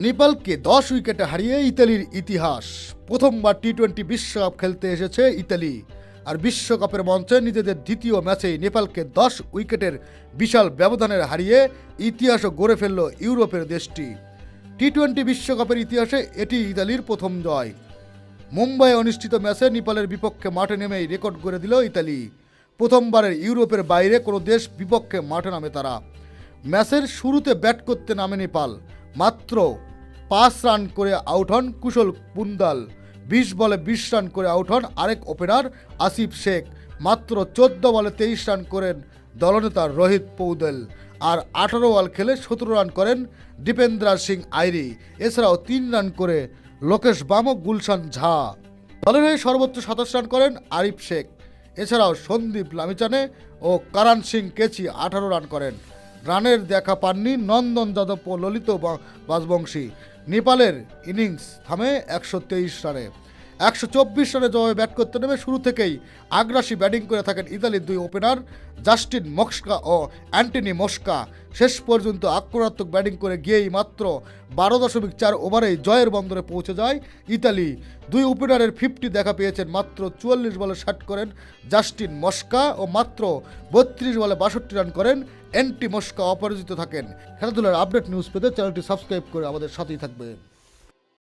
নেপালকে 10 উইকেটে হারিয়ে ইতালির ইতিহাস। প্রথমবার টি-20 বিশ্বকাপ খেলতে এসেছে ইতালি। আর বিশ্বকাপের মঞ্চে নিজেদের দ্বিতীয় ম্যাচেই নেপালকে 10 উইকেটের বিশাল ব্যবধানে হারিয়ে ইতিহাসও গড়ে ফেলল ইউরোপের দেশটি। টি-20 বিশ্বকাপের ইতিহাসে এটি ইতালির প্রথম জয়। মুম্বাইয়ে অনুষ্ঠিত ম্যাচে নেপালের বিপক্ষে মাঠে নেমেই রেকর্ড করে দিল ইতালি। প্রথমবারের ইউরোপের বাইরে কোনো দেশ বিপক্ষে মাঠে নামে তারা। ম্যাচের শুরুতে ব্যাট করতে নামে নেপাল। মাত্র 5 রান করে আউট হন কুশল পুন্দাল। 20 বলে 20 রান করে আউট হন আরেক ওপেনার আসিফ শেখ। মাত্র 14 বলে 23 রান করেন দলনেতা রোহিত পৌদেল। আর 18 বল খেলে 17 রান করেন দীপেন্দ্রা সিং আইরি। এছাড়াও 3 রান করে লোকেশ বামক, গুলশান ঝা। দলের হয়ে সর্বোচ্চ 27 রান করেন আরিফ শেখ। এছাড়াও সন্দীপ লামিচানে ও কারান সিং কেচি 18 রান করেন। রানের দেখা পাননি নন্দন যাদব ও ললিত বাজবংশী। নেপালের ইনিংস থামে 123 রানে। 124 রানে জবাবে ব্যাট করতে নেমে শুরু থেকেই আগ্রাসী ব্যাটিং করে থাকেন ইতালির দুই ওপেনার জাস্টিন মস্কা ও অ্যান্টনি মস্কা। শেষ পর্যন্ত আক্রমণাত্মক ব্যাটিং করে গিয়েই মাত্র 12.4 ওভারেই জয়ের বন্দরে পৌঁছে যায় ইতালি। দুই ওপেনারের 50 দেখা পেয়েছেন। মাত্র 44 বলে 60 করেন জাস্টিন মস্কা ও মাত্র 32 বলে 62 রান করেন অ্যান্টি মস্কা। অপরাজিত থাকেন। খেলাধুলার আপডেট নিউজ পেতে চ্যানেলটি সাবস্ক্রাইব করে আমাদের সাথেই থাকবে।